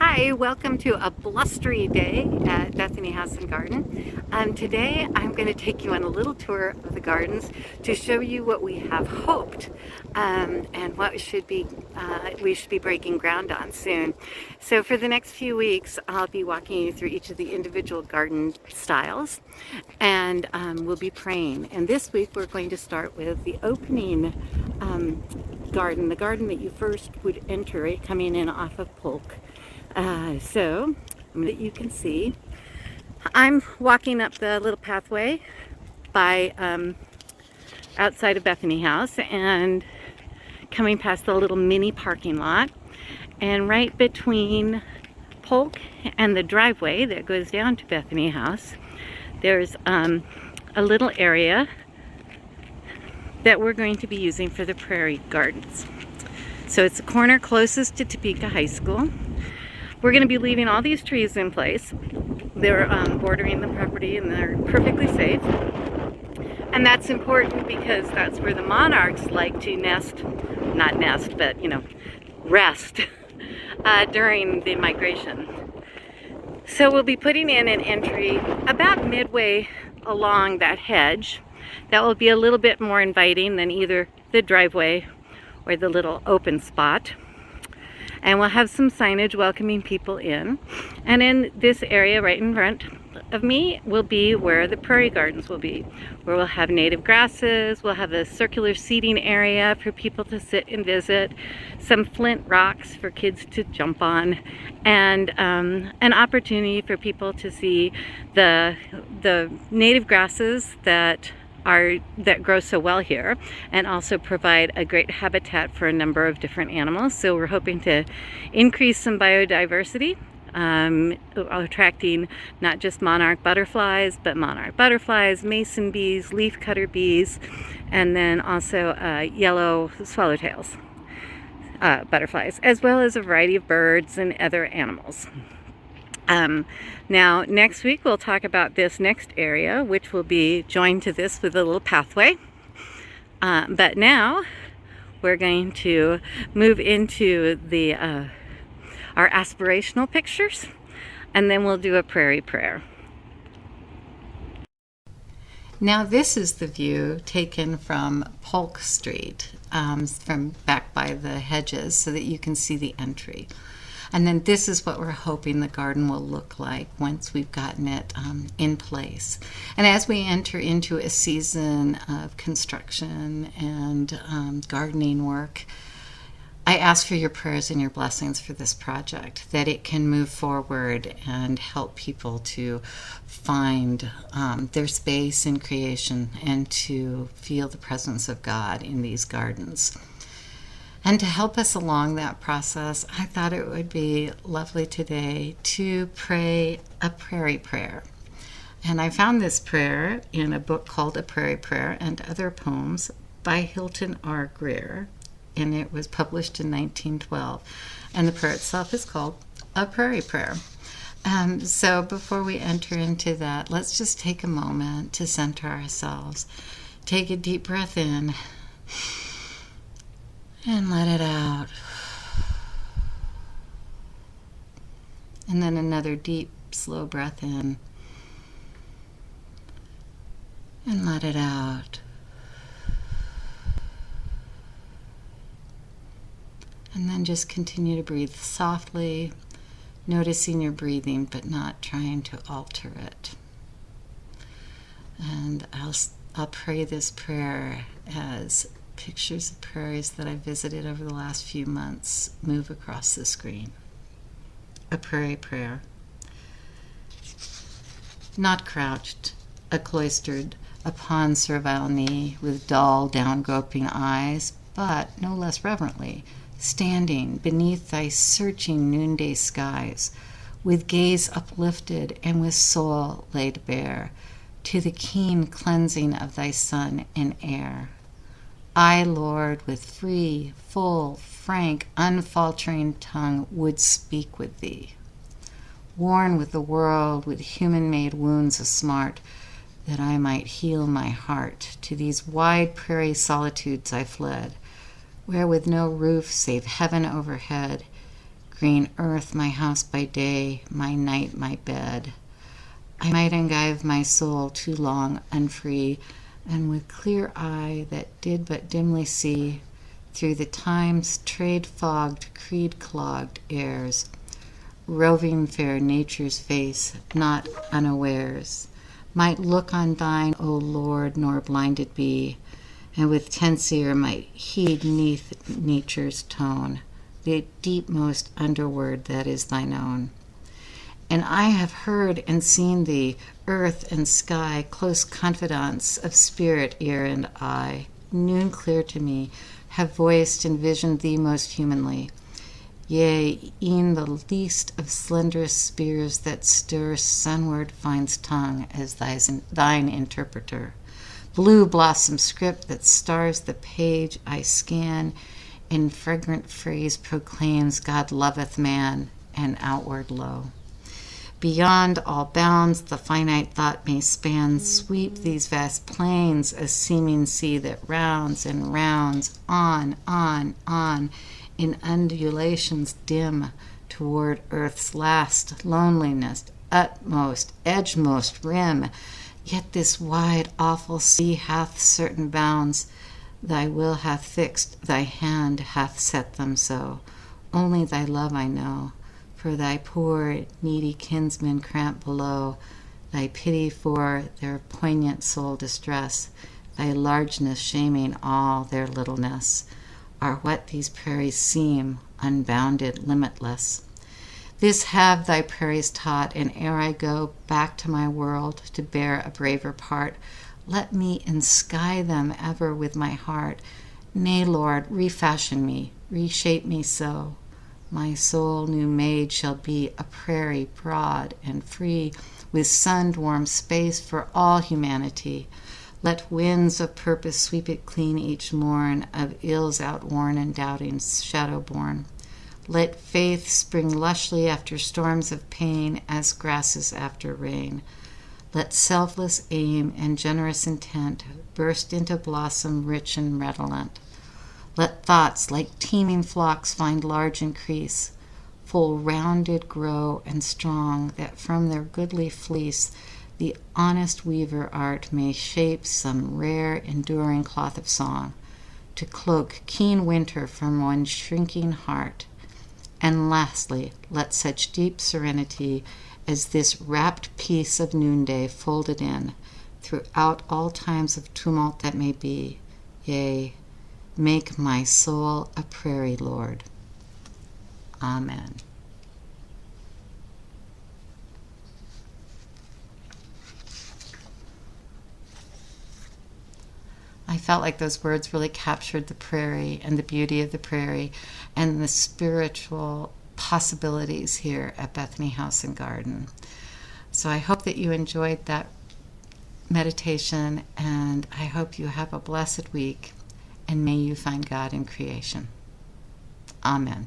Hi, welcome to a blustery day at Bethany House and Garden. Today I'm going to take you on a little tour of the gardens to show you what we have hoped and what we should be breaking ground on soon. So for the next few weeks I'll be walking you through each of the individual garden styles and we'll be praying. And this week we're going to start with the opening garden, the garden that you first would enter coming in off of Polk. So that you can see, I'm walking up the little pathway by outside of Bethany House and coming past the little mini parking lot, and right between Polk and the driveway that goes down to Bethany House, there's a little area that we're going to be using for the Prairie Gardens. So it's the corner closest to Topeka High School. We're going to be leaving all these trees in place. They're bordering the property and they're perfectly safe. And that's important because that's where the monarchs like to rest during the migration. So we'll be putting in an entry about midway along that hedge. That will be a little bit more inviting than either the driveway or the little open spot. And we'll have some signage welcoming people in. And in this area right in front of me will be where the Prairie Gardens will be, where we'll have native grasses, we'll have a circular seating area for people to sit and visit, some flint rocks for kids to jump on, and an opportunity for people to see the native grasses that grow so well here, and also provide a great habitat for a number of different animals. So we're hoping to increase some biodiversity, attracting not just monarch butterflies, but monarch butterflies, mason bees, leafcutter bees, and then also yellow swallowtails butterflies, as well as a variety of birds and other animals. Now, next week we'll talk about this next area, which will be joined to this with a little pathway. But now we're going to move into the our aspirational pictures, and then we'll do a prairie prayer. Now this is the view taken from Polk Street, from back by the hedges, so that you can see the entry. And then this is what we're hoping the garden will look like once we've gotten it in place. And as we enter into a season of construction and gardening work, I ask for your prayers and your blessings for this project, that it can move forward and help people to find their space in creation and to feel the presence of God in these gardens. And to help us along that process, I thought it would be lovely today to pray a prairie prayer. And I found this prayer in a book called A Prairie Prayer and Other Poems by Hilton R. Greer, and it was published in 1912. And the prayer itself is called A Prairie Prayer. So before we enter into that, let's just take a moment to center ourselves. Take a deep breath in and let it out. And then another deep, slow breath in. And let it out. And then just continue to breathe softly, noticing your breathing, but not trying to alter it. And I'll pray this prayer as pictures of prairies that I visited over the last few months move across the screen. A prairie prayer. Not crouched, cloistered upon servile knee, with dull, down-groping eyes, but no less reverently, standing beneath thy searching noonday skies, with gaze uplifted and with soul laid bare to the keen cleansing of thy sun and air. I, Lord, with free, full, frank, unfaltering tongue would speak with thee, worn with the world, with human-made wounds asmart, that I might heal my heart. To these wide prairie solitudes I fled, where with no roof save heaven overhead, Green earth, my house by day, my night, my bed. I might engive my soul too long unfree, and with clear eye that did but dimly see, through the time's trade-fogged, creed-clogged airs, roving fair nature's face, not unawares, might look on thine, O Lord, nor blinded be, and with tense ear might heed neath nature's tone, the deepmost underword that is thine own. And I have heard and seen thee, earth and sky, close confidants of spirit, ear, and eye, noon clear to me, have voiced and visioned thee most humanly. Yea, e'en the least of slenderest spears that stir sunward finds tongue as thine interpreter. Blue blossom script that stars the page I scan, in fragrant phrase proclaims God loveth man, and outward lo. Beyond all bounds the finite thought may span, sweep these vast plains, a seeming sea that rounds and rounds, on, in undulations dim, toward earth's last loneliness, utmost, edgemost rim. Yet this wide, awful sea hath certain bounds. Thy will hath fixed, thy hand hath set them so. Only thy love I know, for thy poor, needy kinsmen cramped below, thy pity for their poignant soul distress, thy largeness shaming all their littleness, are what these prairies seem, unbounded, limitless. This have thy prairies taught, and ere I go back to my world to bear a braver part, let me ensky them ever with my heart. Nay, Lord, refashion me, reshape me so. My soul new made shall be a prairie broad and free, with sunned warm space for all humanity. Let winds of purpose sweep it clean each morn, of ills outworn and doubtings shadow born. Let faith spring lushly after storms of pain, as grasses after rain. Let selfless aim and generous intent burst into blossom rich and redolent. Let thoughts like teeming flocks find large increase, full rounded grow and strong, that from their goodly fleece the honest weaver art may shape some rare enduring cloth of song, to cloak keen winter from one shrinking heart. And lastly, let such deep serenity as this rapt peace of noonday folded in, throughout all times of tumult that may be, yea, make my soul a prairie, Lord. Amen. I felt like those words really captured the prairie and the beauty of the prairie and the spiritual possibilities here at Bethany House and Garden. So I hope that you enjoyed that meditation, and I hope you have a blessed week, and may you find God in creation. Amen.